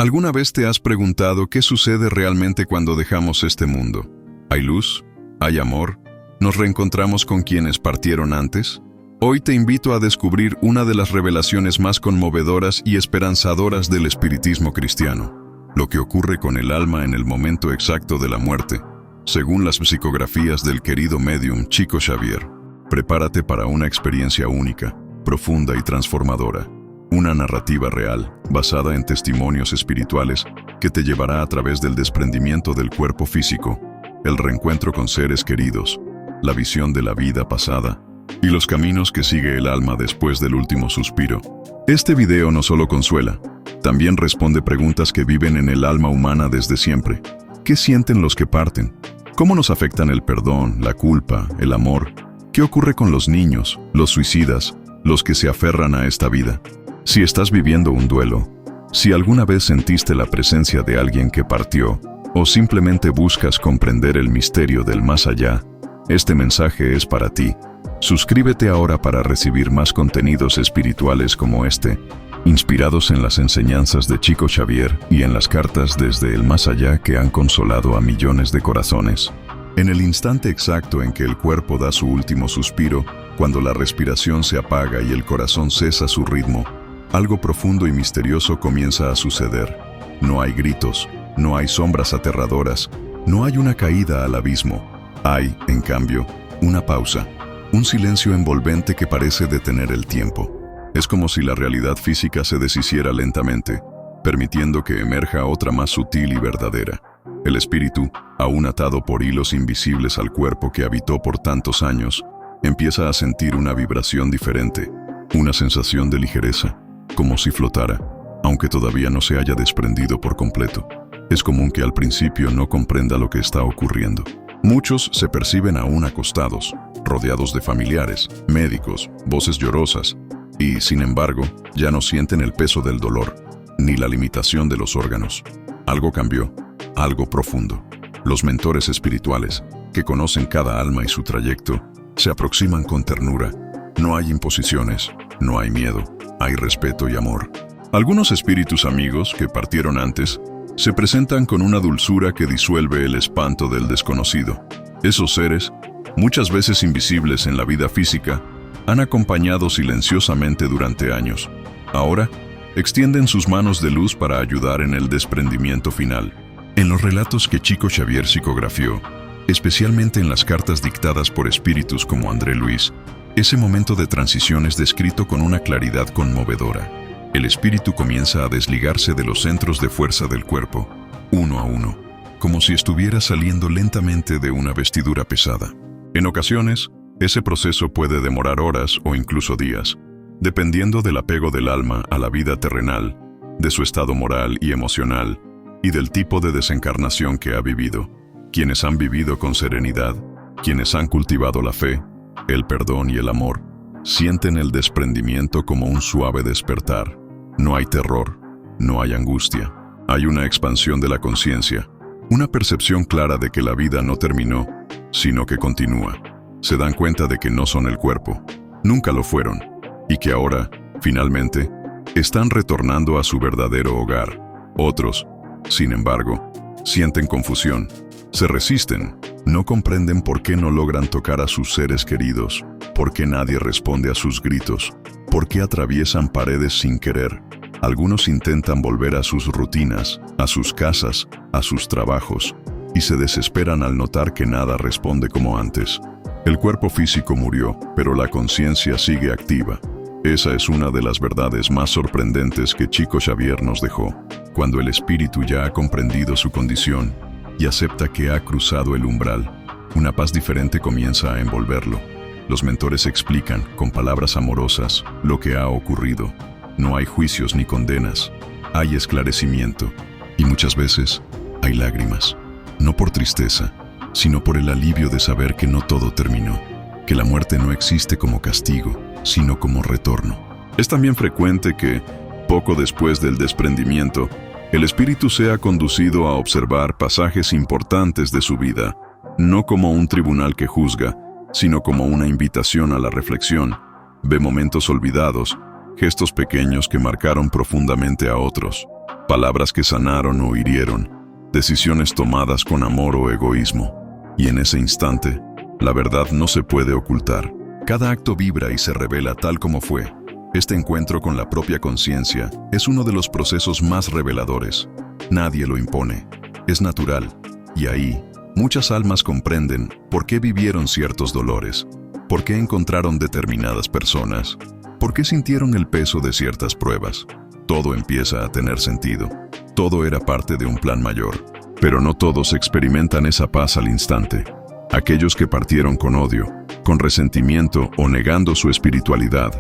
¿Alguna vez te has preguntado qué sucede realmente cuando dejamos este mundo? ¿Hay luz? ¿Hay amor? ¿Nos reencontramos con quienes partieron antes? Hoy te invito a descubrir una de las revelaciones más conmovedoras y esperanzadoras del espiritismo cristiano, lo que ocurre con el alma en el momento exacto de la muerte, según las psicografías del querido médium Chico Xavier. Prepárate para una experiencia única, profunda y transformadora. Una narrativa real, basada en testimonios espirituales, que te llevará a través del desprendimiento del cuerpo físico, el reencuentro con seres queridos, la visión de la vida pasada y los caminos que sigue el alma después del último suspiro. Este video no solo consuela, también responde preguntas que viven en el alma humana desde siempre. ¿Qué sienten los que parten? ¿Cómo nos afectan el perdón, la culpa, el amor? ¿Qué ocurre con los niños, los suicidas, los que se aferran a esta vida? Si estás viviendo un duelo, si alguna vez sentiste la presencia de alguien que partió, o simplemente buscas comprender el misterio del más allá, este mensaje es para ti. Suscríbete ahora para recibir más contenidos espirituales como este, inspirados en las enseñanzas de Chico Xavier y en las cartas desde el más allá que han consolado a millones de corazones. En el instante exacto en que el cuerpo da su último suspiro, cuando la respiración se apaga y el corazón cesa su ritmo, algo profundo y misterioso comienza a suceder. No hay gritos, no hay sombras aterradoras, no hay una caída al abismo. Hay, en cambio, una pausa, un silencio envolvente que parece detener el tiempo. Es como si la realidad física se deshiciera lentamente, permitiendo que emerja otra más sutil y verdadera. El espíritu, aún atado por hilos invisibles al cuerpo que habitó por tantos años, empieza a sentir una vibración diferente, una sensación de ligereza, como si flotara, aunque todavía no se haya desprendido por completo. Es común que al principio no comprenda lo que está ocurriendo. Muchos se perciben aún acostados, rodeados de familiares, médicos, voces llorosas, y, sin embargo, ya no sienten el peso del dolor, ni la limitación de los órganos. Algo cambió, algo profundo. Los mentores espirituales, que conocen cada alma y su trayecto, se aproximan con ternura. No hay imposiciones, no hay miedo, hay respeto y amor. Algunos espíritus amigos que partieron antes se presentan con una dulzura que disuelve el espanto del desconocido. Esos seres, muchas veces invisibles en la vida física, han acompañado silenciosamente durante años. Ahora, extienden sus manos de luz para ayudar en el desprendimiento final. En los relatos que Chico Xavier psicografió, especialmente en las cartas dictadas por espíritus como André Luis, ese momento de transición es descrito con una claridad conmovedora. El espíritu comienza a desligarse de los centros de fuerza del cuerpo, uno a uno, como si estuviera saliendo lentamente de una vestidura pesada. En ocasiones, ese proceso puede demorar horas o incluso días, dependiendo del apego del alma a la vida terrenal, de su estado moral y emocional, y del tipo de desencarnación que ha vivido. Quienes han vivido con serenidad, quienes han cultivado la fe, el perdón y el amor, sienten el desprendimiento como un suave despertar. No hay terror, no hay angustia, hay una expansión de la conciencia, una percepción clara de que la vida no terminó, sino que continúa. Se dan cuenta de que no son el cuerpo, nunca lo fueron, y que ahora, finalmente, están retornando a su verdadero hogar. Otros, sin embargo, sienten confusión, se resisten, no comprenden por qué no logran tocar a sus seres queridos, por qué nadie responde a sus gritos, por qué atraviesan paredes sin querer. Algunos intentan volver a sus rutinas, a sus casas, a sus trabajos, y se desesperan al notar que nada responde como antes. El cuerpo físico murió, pero la conciencia sigue activa. Esa es una de las verdades más sorprendentes que Chico Xavier nos dejó. Cuando el espíritu ya ha comprendido su condición y acepta que ha cruzado el umbral, una paz diferente comienza a envolverlo. Los mentores explican, con palabras amorosas, lo que ha ocurrido. No hay juicios ni condenas, hay esclarecimiento, y muchas veces hay lágrimas, no por tristeza, sino por el alivio de saber que no todo terminó, que la muerte no existe como castigo, sino como retorno. Es también frecuente que, poco después del desprendimiento, el espíritu sea conducido a observar pasajes importantes de su vida, no como un tribunal que juzga, sino como una invitación a la reflexión. Ve momentos olvidados, gestos pequeños que marcaron profundamente a otros. palabras que sanaron o hirieron, decisiones tomadas con amor o egoísmo. Y en ese instante, la verdad no se puede ocultar. Cada acto vibra y se revela tal como fue. Este encuentro con la propia conciencia es uno de los procesos más reveladores. Nadie lo impone, es natural. Y ahí, muchas almas comprenden por qué vivieron ciertos dolores, por qué encontraron determinadas personas, por qué sintieron el peso de ciertas pruebas. Todo empieza a tener sentido. Todo era parte de un plan mayor. Pero no todos experimentan esa paz al instante. Aquellos que partieron con odio, con resentimiento o negando su espiritualidad,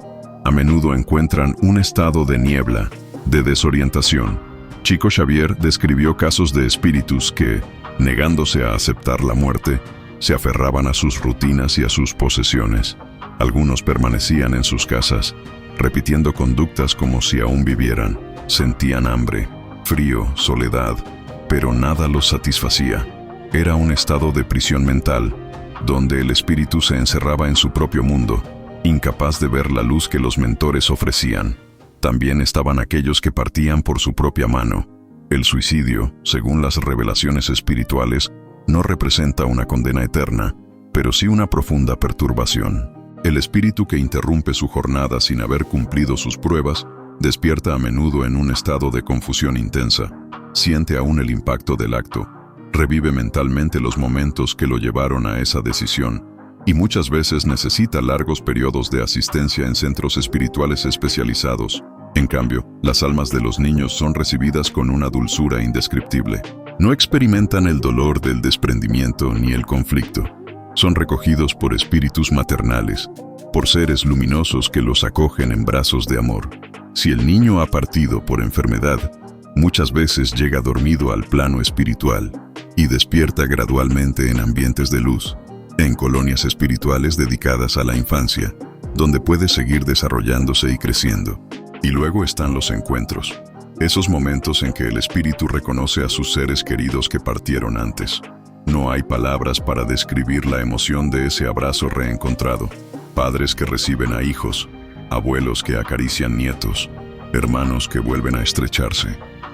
a menudo encuentran un estado de niebla, de desorientación. Chico Xavier describió casos de espíritus que, negándose a aceptar la muerte, se aferraban a sus rutinas y a sus posesiones. Algunos permanecían en sus casas, repitiendo conductas como si aún vivieran. Sentían hambre, frío, soledad, pero nada los satisfacía. Era un estado de prisión mental, donde el espíritu se encerraba en su propio mundo, incapaz de ver la luz que los mentores ofrecían. También estaban aquellos que partían por su propia mano. El suicidio, según las revelaciones espirituales, no representa una condena eterna, pero sí una profunda perturbación. El espíritu que interrumpe su jornada sin haber cumplido sus pruebas, despierta a menudo en un estado de confusión intensa, siente aún el impacto del acto, revive mentalmente los momentos que lo llevaron a esa decisión, y muchas veces necesita largos periodos de asistencia en centros espirituales especializados. En cambio, las almas de los niños son recibidas con una dulzura indescriptible. No experimentan el dolor del desprendimiento ni el conflicto. Son recogidos por espíritus maternales, por seres luminosos que los acogen en brazos de amor. Si el niño ha partido por enfermedad, muchas veces llega dormido al plano espiritual y despierta gradualmente en ambientes de luz, en colonias espirituales dedicadas a la infancia, donde puede seguir desarrollándose y creciendo. Y luego están los encuentros, esos momentos en que el espíritu reconoce a sus seres queridos que partieron antes. No hay palabras para describir la emoción de ese abrazo reencontrado. Padres que reciben a hijos, abuelos que acarician nietos, hermanos que vuelven a estrecharse.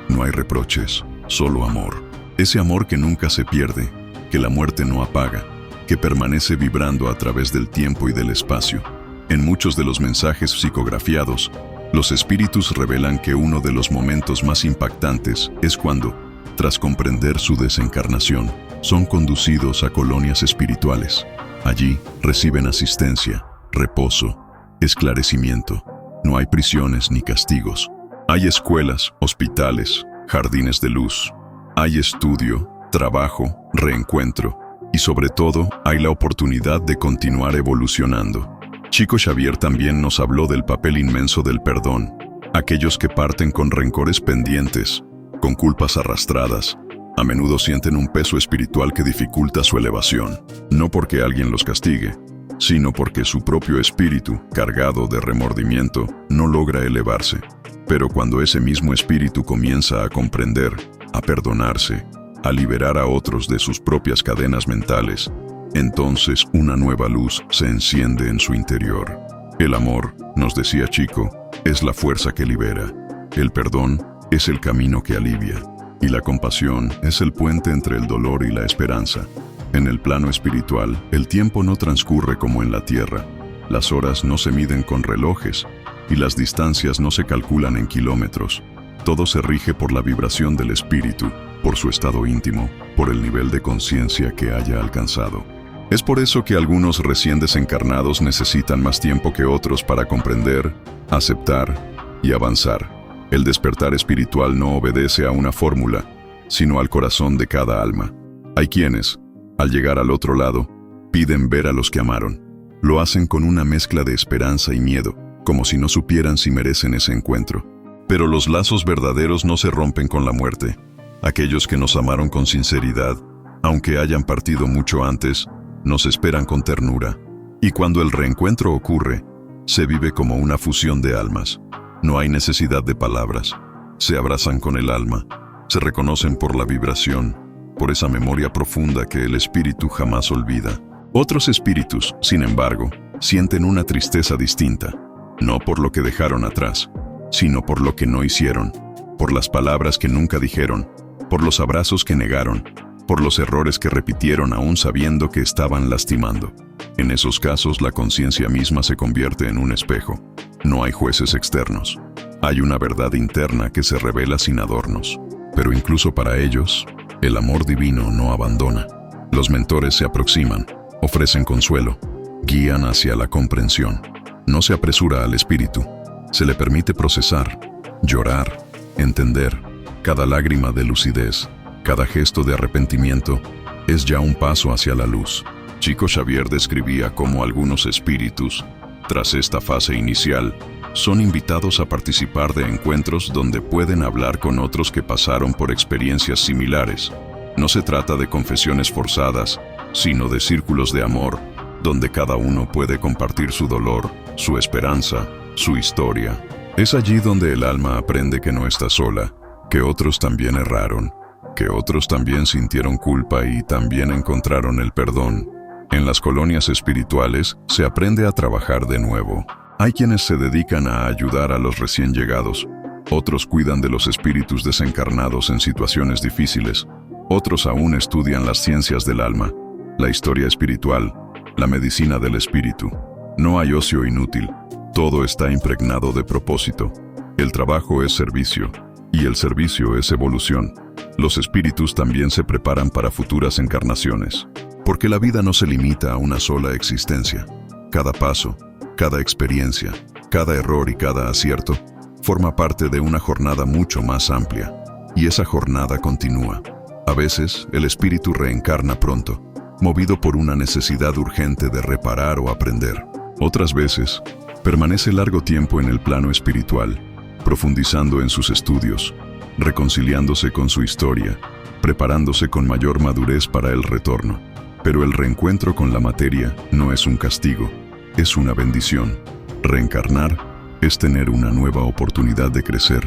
No hay reproches, solo amor. Ese amor que nunca se pierde, que la muerte no apaga, que permanece vibrando a través del tiempo y del espacio. En muchos de los mensajes psicografiados, los espíritus revelan que uno de los momentos más impactantes es cuando, tras comprender su desencarnación, son conducidos a colonias espirituales. Allí reciben asistencia, reposo, esclarecimiento. No hay prisiones ni castigos. Hay escuelas, hospitales, jardines de luz. Hay estudio, trabajo, reencuentro y sobre todo hay la oportunidad de continuar evolucionando. Chico Xavier también nos habló del papel inmenso del perdón. Aquellos que parten con rencores pendientes, con culpas arrastradas, a menudo sienten un peso espiritual que dificulta su elevación, no porque alguien los castigue, sino porque su propio espíritu, cargado de remordimiento, no logra elevarse. Pero cuando ese mismo espíritu comienza a comprender, a perdonarse, a liberar a otros de sus propias cadenas mentales, entonces una nueva luz se enciende en su interior. El amor, nos decía Chico, es la fuerza que libera. El perdón es el camino que alivia. Y la compasión es el puente entre el dolor y la esperanza. En el plano espiritual, el tiempo no transcurre como en la tierra. Las horas no se miden con relojes y las distancias no se calculan en kilómetros. Todo se rige por la vibración del espíritu, por su estado íntimo, por el nivel de conciencia que haya alcanzado. Es por eso que algunos recién desencarnados necesitan más tiempo que otros para comprender, aceptar y avanzar. El despertar espiritual no obedece a una fórmula, sino al corazón de cada alma. Hay quienes, al llegar al otro lado, piden ver a los que amaron. Lo hacen con una mezcla de esperanza y miedo, como si no supieran si merecen ese encuentro. Pero los lazos verdaderos no se rompen con la muerte. Aquellos que nos amaron con sinceridad, aunque hayan partido mucho antes, nos esperan con ternura. Y cuando el reencuentro ocurre, se vive como una fusión de almas. No hay necesidad de palabras. Se abrazan con el alma, se reconocen por la vibración, por esa memoria profunda que el espíritu jamás olvida. Otros espíritus, sin embargo, sienten una tristeza distinta, no por lo que dejaron atrás, sino por lo que no hicieron. por las palabras que nunca dijeron, por los abrazos que negaron, por los errores que repitieron aún sabiendo que estaban lastimando. En esos casos, la conciencia misma se convierte en un espejo. No hay jueces externos. Hay una verdad interna que se revela sin adornos. Pero incluso para ellos, el amor divino no abandona. Los mentores se aproximan, ofrecen consuelo, guían hacia la comprensión. No se apresura al espíritu. Se le permite procesar, llorar, entender. Cada lágrima de lucidez, cada gesto de arrepentimiento, es ya un paso hacia la luz. Chico Xavier describía cómo algunos espíritus, tras esta fase inicial, son invitados a participar de encuentros donde pueden hablar con otros que pasaron por experiencias similares. No se trata de confesiones forzadas, sino de círculos de amor, donde cada uno puede compartir su dolor, su esperanza, su historia. Es allí donde el alma aprende que no está sola, que otros también erraron, que otros también sintieron culpa y también encontraron el perdón. En las colonias espirituales se aprende a trabajar de nuevo. Hay quienes se dedican a ayudar a los recién llegados, otros cuidan de los espíritus desencarnados en situaciones difíciles, otros aún estudian las ciencias del alma, la historia espiritual, la medicina del espíritu. No hay ocio inútil, todo está impregnado de propósito. El trabajo es servicio, y el servicio es evolución. Los espíritus también se preparan para futuras encarnaciones, porque la vida no se limita a una sola existencia. Cada paso, cada experiencia, cada error y cada acierto forma parte de una jornada mucho más amplia, y esa jornada continúa. A veces, el espíritu reencarna pronto, movido por una necesidad urgente de reparar o aprender. Otras veces, permanece largo tiempo en el plano espiritual, profundizando en sus estudios, reconciliándose con su historia, preparándose con mayor madurez para el retorno. Pero el reencuentro con la materia no es un castigo, es una bendición. Reencarnar es tener una nueva oportunidad de crecer,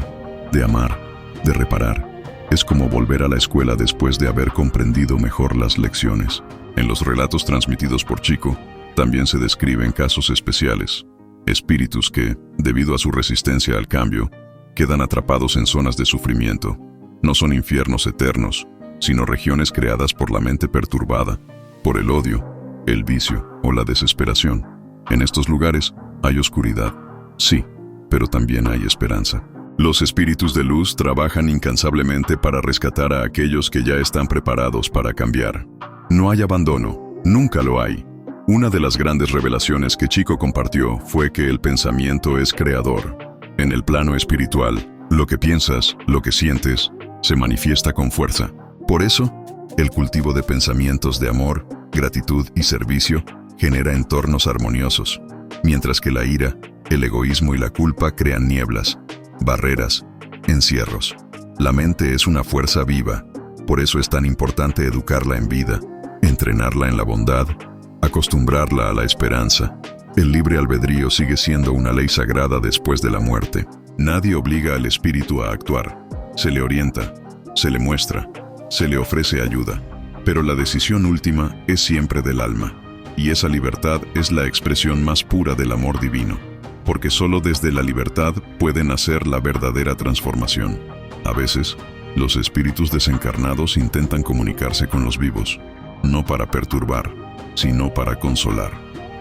de amar, de reparar. Es como volver a la escuela después de haber comprendido mejor las lecciones. En los relatos transmitidos por Chico, también se describen casos especiales. Espíritus que, debido a su resistencia al cambio, quedan atrapados en zonas de sufrimiento. No son infiernos eternos, sino regiones creadas por la mente perturbada, por el odio, el vicio o la desesperación. En estos lugares hay oscuridad, sí, pero también hay esperanza. Los espíritus de luz trabajan incansablemente para rescatar a aquellos que ya están preparados para cambiar. No hay abandono, nunca lo hay. Una de las grandes revelaciones que Chico compartió fue que el pensamiento es creador. En el plano espiritual, lo que piensas, lo que sientes, se manifiesta con fuerza. Por eso, el cultivo de pensamientos de amor, gratitud y servicio genera entornos armoniosos, mientras que la ira, el egoísmo y la culpa crean nieblas, barreras, encierros. La mente es una fuerza viva, por eso es tan importante educarla en vida, entrenarla en la bondad, acostumbrarla a la esperanza. El libre albedrío sigue siendo una ley sagrada después de la muerte. Nadie obliga al espíritu a actuar. Se le orienta, se le muestra, se le ofrece ayuda. Pero la decisión última es siempre del alma. Y esa libertad es la expresión más pura del amor divino. Porque solo desde la libertad puede nacer la verdadera transformación. A veces, los espíritus desencarnados intentan comunicarse con los vivos, no para perturbar, sino para consolar.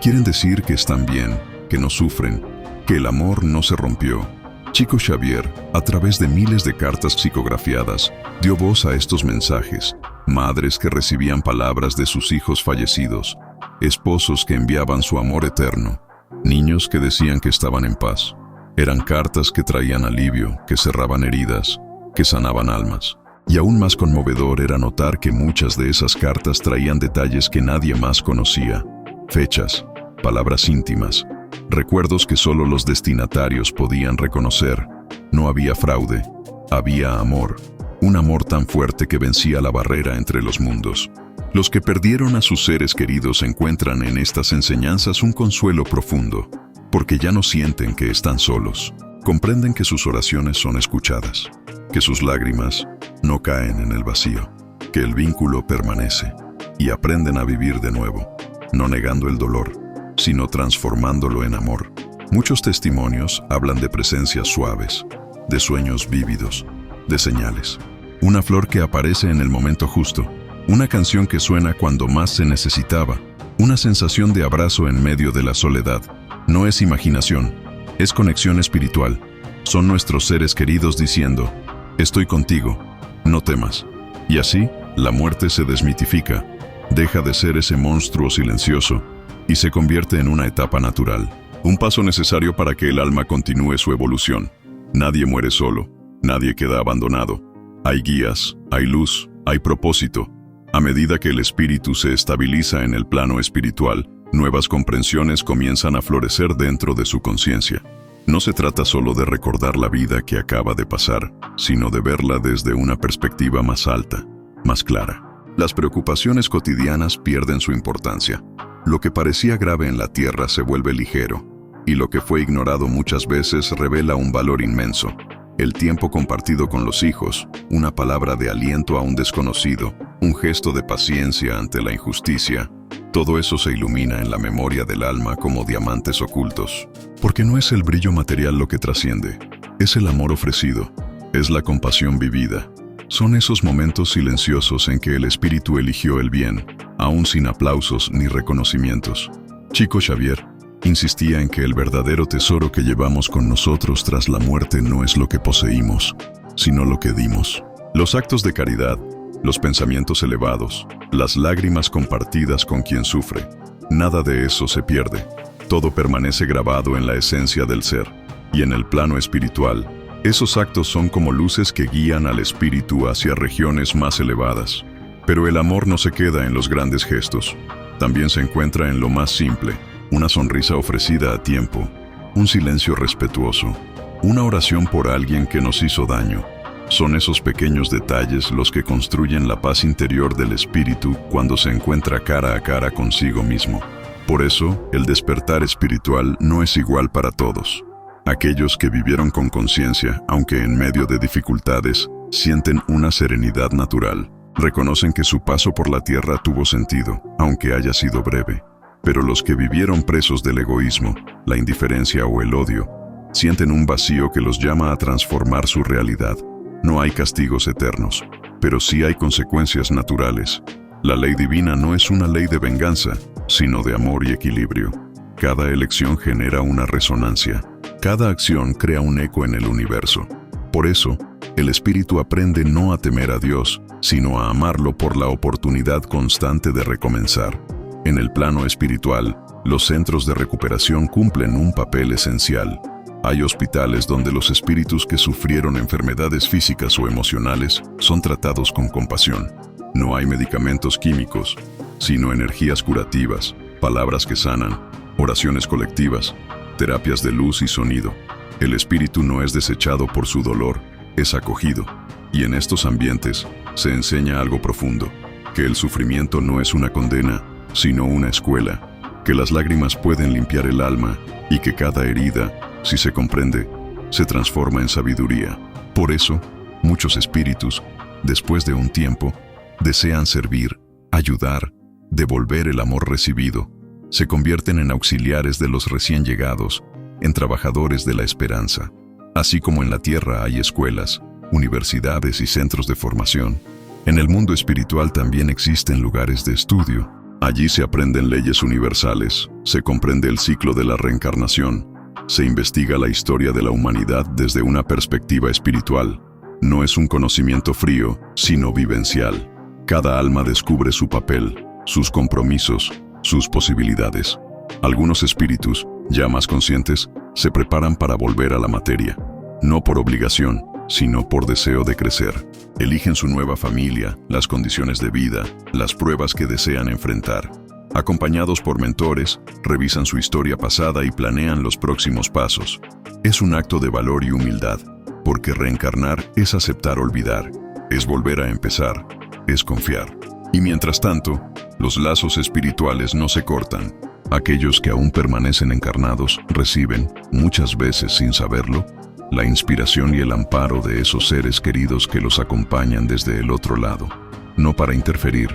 Quieren decir que están bien, que no sufren, que el amor no se rompió. Chico Xavier, a través de miles de cartas psicografiadas, dio voz a estos mensajes. Madres que recibían palabras de sus hijos fallecidos, esposos que enviaban su amor eterno, niños que decían que estaban en paz. Eran cartas que traían alivio, que cerraban heridas, que sanaban almas. Y aún más conmovedor era notar que muchas de esas cartas traían detalles que nadie más conocía. Fechas, palabras íntimas, recuerdos que solo los destinatarios podían reconocer. No había fraude, había amor. Un amor tan fuerte que vencía la barrera entre los mundos. Los que perdieron a sus seres queridos encuentran en estas enseñanzas un consuelo profundo, porque ya no sienten que están solos. Comprenden que sus oraciones son escuchadas, que sus lágrimas no caen en el vacío, que el vínculo permanece, y aprenden a vivir de nuevo, no negando el dolor, sino transformándolo en amor. Muchos testimonios hablan de presencias suaves, de sueños vívidos, de señales. Una flor que aparece en el momento justo, una canción que suena cuando más se necesitaba, una sensación de abrazo en medio de la soledad. No es imaginación, es conexión espiritual. Son nuestros seres queridos diciendo, estoy contigo, no temas. Y así, la muerte se desmitifica, deja de ser ese monstruo silencioso y se convierte en una etapa natural. Un paso necesario para que el alma continúe su evolución. Nadie muere solo, nadie queda abandonado. Hay guías, hay luz, hay propósito. A medida que el espíritu se estabiliza en el plano espiritual, nuevas comprensiones comienzan a florecer dentro de su conciencia. No se trata solo de recordar la vida que acaba de pasar, sino de verla desde una perspectiva más alta, más clara. Las preocupaciones cotidianas pierden su importancia. Lo que parecía grave en la tierra se vuelve ligero, y lo que fue ignorado muchas veces revela un valor inmenso. El tiempo compartido con los hijos, una palabra de aliento a un desconocido, un gesto de paciencia ante la injusticia, todo eso se ilumina en la memoria del alma como diamantes ocultos. Porque no es el brillo material lo que trasciende, es el amor ofrecido, es la compasión vivida. Son esos momentos silenciosos en que el espíritu eligió el bien, aún sin aplausos ni reconocimientos. Chico Xavier insistía en que el verdadero tesoro que llevamos con nosotros tras la muerte no es lo que poseímos, sino lo que dimos. Los actos de caridad, los pensamientos elevados, las lágrimas compartidas con quien sufre, nada de eso se pierde. Todo permanece grabado en la esencia del ser. Y en el plano espiritual, esos actos son como luces que guían al espíritu hacia regiones más elevadas. Pero el amor no se queda en los grandes gestos. También se encuentra en lo más simple. Una sonrisa ofrecida a tiempo, un silencio respetuoso, una oración por alguien que nos hizo daño. Son esos pequeños detalles los que construyen la paz interior del espíritu cuando se encuentra cara a cara consigo mismo. Por eso, el despertar espiritual no es igual para todos. Aquellos que vivieron con conciencia, aunque en medio de dificultades, sienten una serenidad natural. Reconocen que su paso por la tierra tuvo sentido, aunque haya sido breve. Pero los que vivieron presos del egoísmo, la indiferencia o el odio, sienten un vacío que los llama a transformar su realidad. No hay castigos eternos, pero sí hay consecuencias naturales. La ley divina no es una ley de venganza, sino de amor y equilibrio. Cada elección genera una resonancia. Cada acción crea un eco en el universo. Por eso, el espíritu aprende no a temer a Dios, sino a amarlo por la oportunidad constante de recomenzar. En el plano espiritual, los centros de recuperación cumplen un papel esencial. Hay hospitales donde los espíritus que sufrieron enfermedades físicas o emocionales son tratados con compasión. No hay medicamentos químicos, sino energías curativas, palabras que sanan, oraciones colectivas, terapias de luz y sonido. El espíritu no es desechado por su dolor, es acogido. Y en estos ambientes se enseña algo profundo, que el sufrimiento no es una condena, sino una escuela, que las lágrimas pueden limpiar el alma y que cada herida, si se comprende, se transforma en sabiduría. Por eso, muchos espíritus, después de un tiempo, desean servir, ayudar, devolver el amor recibido. Se convierten en auxiliares de los recién llegados, en trabajadores de la esperanza. Así como en la tierra hay escuelas, universidades y centros de formación, en el mundo espiritual también existen lugares de estudio. Allí se aprenden leyes universales, se comprende el ciclo de la reencarnación, se investiga la historia de la humanidad desde una perspectiva espiritual. No es un conocimiento frío, sino vivencial. Cada alma descubre su papel, sus compromisos, sus posibilidades. Algunos espíritus, ya más conscientes, se preparan para volver a la materia, no por obligación, sino por deseo de crecer. Eligen su nueva familia, las condiciones de vida, las pruebas que desean enfrentar. Acompañados por mentores, revisan su historia pasada y planean los próximos pasos. Es un acto de valor y humildad, porque reencarnar es aceptar olvidar, es volver a empezar, es confiar. Y mientras tanto, los lazos espirituales no se cortan. Aquellos que aún permanecen encarnados reciben, muchas veces sin saberlo, la inspiración y el amparo de esos seres queridos que los acompañan desde el otro lado, no para interferir,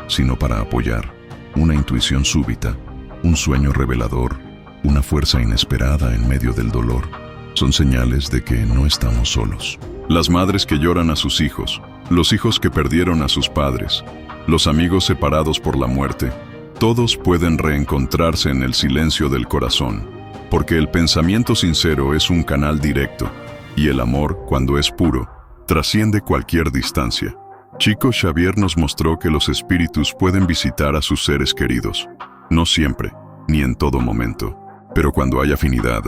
sino para apoyar. Una intuición súbita, un sueño revelador, una fuerza inesperada en medio del dolor, son señales de que no estamos solos. Las madres que lloran a sus hijos, los hijos que perdieron a sus padres, los amigos separados por la muerte, todos pueden reencontrarse en el silencio del corazón, porque el pensamiento sincero es un canal directo, y el amor, cuando es puro, trasciende cualquier distancia. Chico Xavier nos mostró que los espíritus pueden visitar a sus seres queridos, no siempre, ni en todo momento, pero cuando hay afinidad,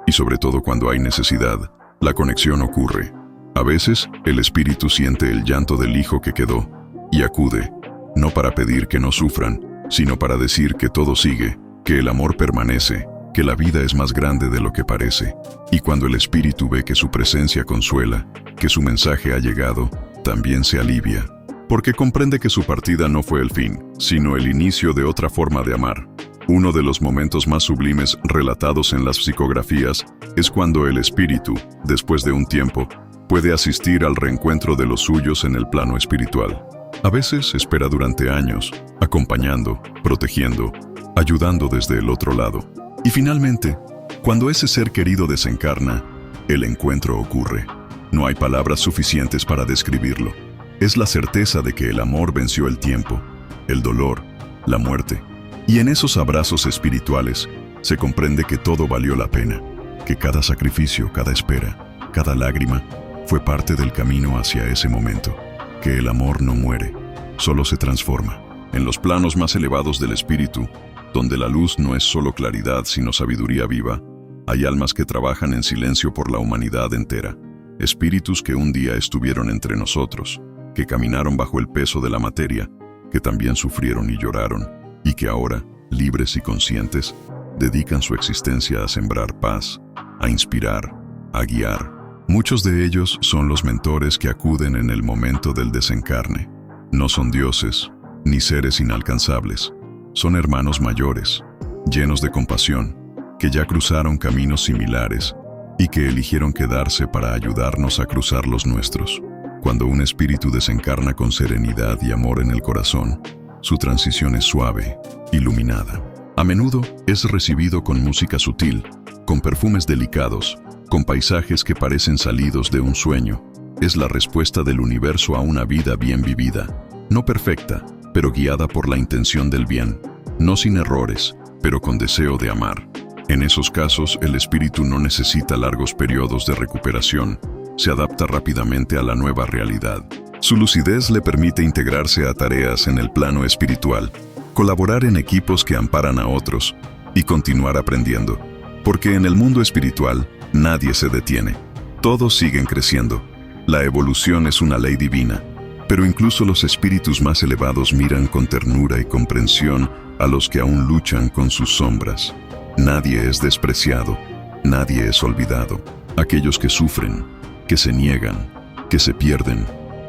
y sobre todo cuando hay necesidad, la conexión ocurre. A veces, el espíritu siente el llanto del hijo que quedó, y acude, no para pedir que no sufran, sino para decir que todo sigue, que el amor permanece, que la vida es más grande de lo que parece. Y cuando el espíritu ve que su presencia consuela, que su mensaje ha llegado, también se alivia, porque comprende que su partida no fue el fin, sino el inicio de otra forma de amar. Uno de los momentos más sublimes relatados en las psicografías es cuando el espíritu, después de un tiempo, puede asistir al reencuentro de los suyos en el plano espiritual. A veces espera durante años, acompañando, protegiendo, ayudando desde el otro lado. Y finalmente, cuando ese ser querido desencarna, el encuentro ocurre. No hay palabras suficientes para describirlo. Es la certeza de que el amor venció el tiempo, el dolor, la muerte. Y en esos abrazos espirituales se comprende que todo valió la pena, que cada sacrificio, cada espera, cada lágrima fue parte del camino hacia ese momento, que el amor no muere, solo se transforma. En los planos más elevados del espíritu, donde la luz no es solo claridad sino sabiduría viva, hay almas que trabajan en silencio por la humanidad entera, espíritus que un día estuvieron entre nosotros, que caminaron bajo el peso de la materia, que también sufrieron y lloraron, y que ahora, libres y conscientes, dedican su existencia a sembrar paz, a inspirar, a guiar. Muchos de ellos son los mentores que acuden en el momento del desencarne. No son dioses, ni seres inalcanzables. Son hermanos mayores, llenos de compasión, que ya cruzaron caminos similares y que eligieron quedarse para ayudarnos a cruzar los nuestros. Cuando un espíritu desencarna con serenidad y amor en el corazón, su transición es suave, iluminada. A menudo es recibido con música sutil, con perfumes delicados, con paisajes que parecen salidos de un sueño. Es la respuesta del universo a una vida bien vivida, no perfecta, pero guiada por la intención del bien, no sin errores, pero con deseo de amar. En esos casos, el espíritu no necesita largos periodos de recuperación, se adapta rápidamente a la nueva realidad. Su lucidez le permite integrarse a tareas en el plano espiritual, colaborar en equipos que amparan a otros y continuar aprendiendo. Porque en el mundo espiritual, nadie se detiene. Todos siguen creciendo. La evolución es una ley divina, pero incluso los espíritus más elevados miran con ternura y comprensión a los que aún luchan con sus sombras. Nadie es despreciado, nadie es olvidado. Aquellos que sufren, que se niegan, que se pierden,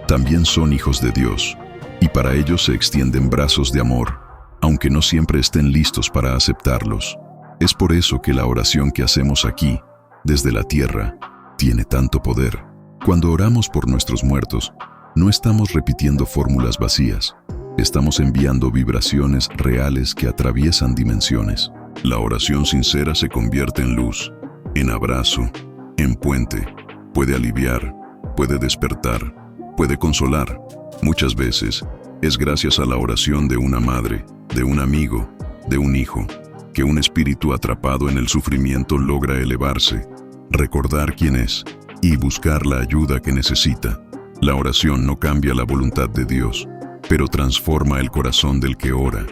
también son hijos de Dios, y para ellos se extienden brazos de amor, aunque no siempre estén listos para aceptarlos. Es por eso que la oración que hacemos aquí, desde la tierra, tiene tanto poder. Cuando oramos por nuestros muertos, no estamos repitiendo fórmulas vacías, estamos enviando vibraciones reales que atraviesan dimensiones. La oración sincera se convierte en luz, en abrazo, en puente. Puede aliviar, puede despertar, puede consolar. Muchas veces es gracias a la oración de una madre, de un amigo, de un hijo, que un espíritu atrapado en el sufrimiento logra elevarse, recordar quién es y buscar la ayuda que necesita. La oración no cambia la voluntad de Dios, pero transforma el corazón del que ora,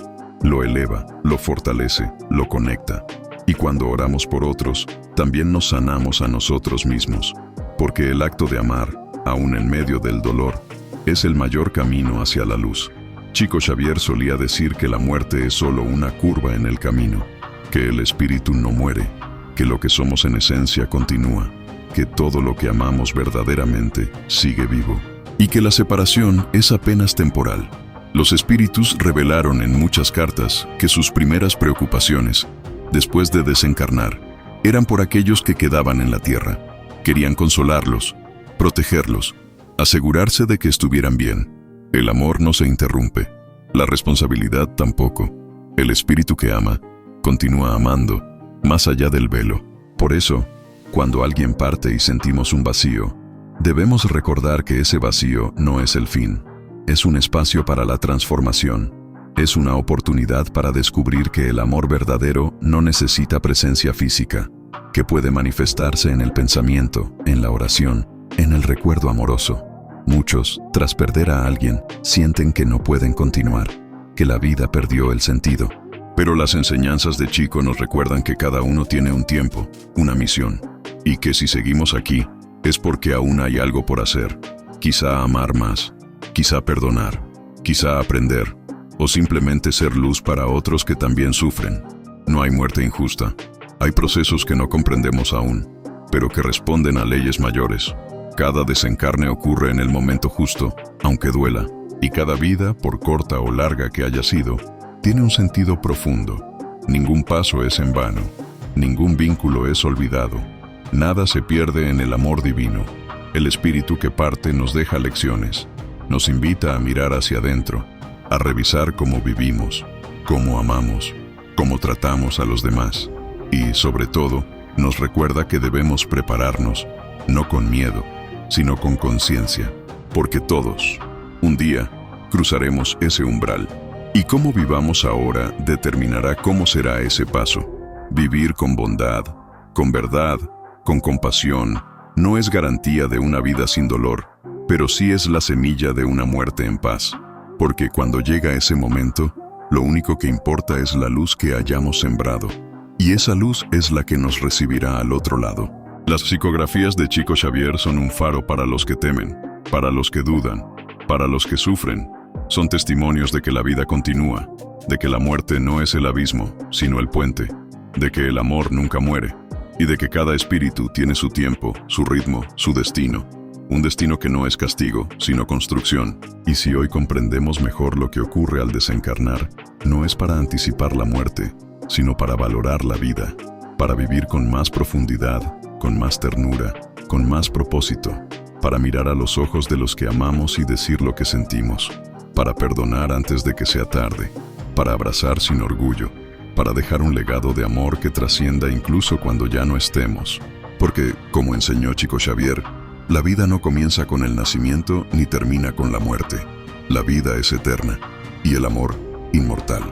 lo eleva, lo fortalece, lo conecta. Y cuando oramos por otros, también nos sanamos a nosotros mismos, porque el acto de amar, aún en medio del dolor, es el mayor camino hacia la luz. Chico Xavier solía decir que la muerte es solo una curva en el camino, que el espíritu no muere, que lo que somos en esencia continúa, que todo lo que amamos verdaderamente sigue vivo, y que la separación es apenas temporal. Los espíritus revelaron en muchas cartas que sus primeras preocupaciones, después de desencarnar, eran por aquellos que quedaban en la tierra. Querían consolarlos, protegerlos, asegurarse de que estuvieran bien. El amor no se interrumpe, la responsabilidad tampoco. El espíritu que ama, continúa amando, más allá del velo. Por eso, cuando alguien parte y sentimos un vacío, Debemos recordar que ese vacío no es el fin, es un espacio para la transformación, es una oportunidad para descubrir que el amor verdadero no necesita presencia física, que puede manifestarse en el pensamiento, en la oración, en el recuerdo amoroso. Muchos, tras perder a alguien, sienten que no pueden continuar, que la vida perdió el sentido. Pero las enseñanzas de Chico nos recuerdan que cada uno tiene un tiempo, una misión, y que si seguimos aquí, es porque aún hay algo por hacer. Quizá amar más, quizá perdonar, quizá aprender, o simplemente ser luz para otros que también sufren. No hay muerte injusta. Hay procesos que no comprendemos aún, pero que responden a leyes mayores. Cada desencarne ocurre en el momento justo, aunque duela, y cada vida, por corta o larga que haya sido, tiene un sentido profundo. Ningún paso es en vano, ningún vínculo es olvidado. Nada se pierde en el amor divino. El espíritu que parte nos deja lecciones, nos invita a mirar hacia adentro, a revisar cómo vivimos, cómo amamos, cómo tratamos a los demás. Y, sobre todo, nos recuerda que debemos prepararnos, no con miedo, sino con conciencia, porque todos, un día, cruzaremos ese umbral. Y cómo vivamos ahora determinará cómo será ese paso. Vivir con bondad, con verdad, con compasión, no es garantía de una vida sin dolor, pero sí es la semilla de una muerte en paz. Porque cuando llega ese momento, lo único que importa es la luz que hayamos sembrado. Y esa luz es la que nos recibirá al otro lado. Las psicografías de Chico Xavier son un faro para los que temen, para los que dudan, para los que sufren. Son testimonios de que la vida continúa, de que la muerte no es el abismo, sino el puente, de que el amor nunca muere, y de que cada espíritu tiene su tiempo, su ritmo, su destino. Un destino que no es castigo, sino construcción. Y si hoy comprendemos mejor lo que ocurre al desencarnar, no es para anticipar la muerte, sino para valorar la vida, para vivir con más profundidad, con más ternura, con más propósito, para mirar a los ojos de los que amamos y decir lo que sentimos, para perdonar antes de que sea tarde, para abrazar sin orgullo, para dejar un legado de amor que trascienda incluso cuando ya no estemos. Porque, como enseñó Chico Xavier, la vida no comienza con el nacimiento ni termina con la muerte. La vida es eterna y el amor, inmortal.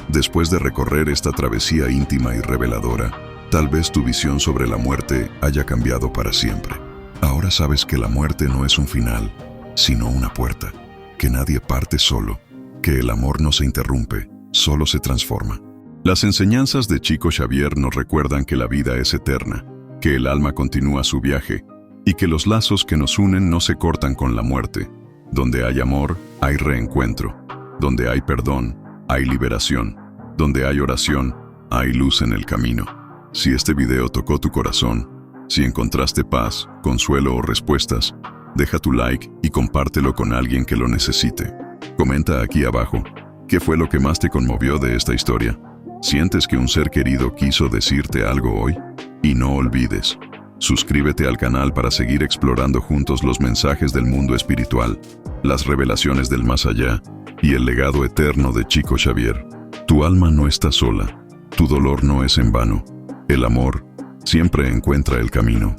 Después de recorrer esta travesía íntima y reveladora, tal vez tu visión sobre la muerte haya cambiado para siempre. Ahora sabes que la muerte no es un final, sino una puerta, que nadie parte solo, que el amor no se interrumpe, solo se transforma. Las enseñanzas de Chico Xavier nos recuerdan que la vida es eterna, que el alma continúa su viaje, y que los lazos que nos unen no se cortan con la muerte. Donde hay amor, hay reencuentro. Donde hay perdón, hay liberación. Donde hay oración, hay luz en el camino. Si este video tocó tu corazón, si encontraste paz, consuelo o respuestas, deja tu like y compártelo con alguien que lo necesite. Comenta aquí abajo, ¿qué fue lo que más te conmovió de esta historia? ¿Sientes que un ser querido quiso decirte algo hoy? Y no olvides, suscríbete al canal para seguir explorando juntos los mensajes del mundo espiritual, las revelaciones del más allá y el legado eterno de Chico Xavier. Tu alma no está sola, tu dolor no es en vano. El amor siempre encuentra el camino.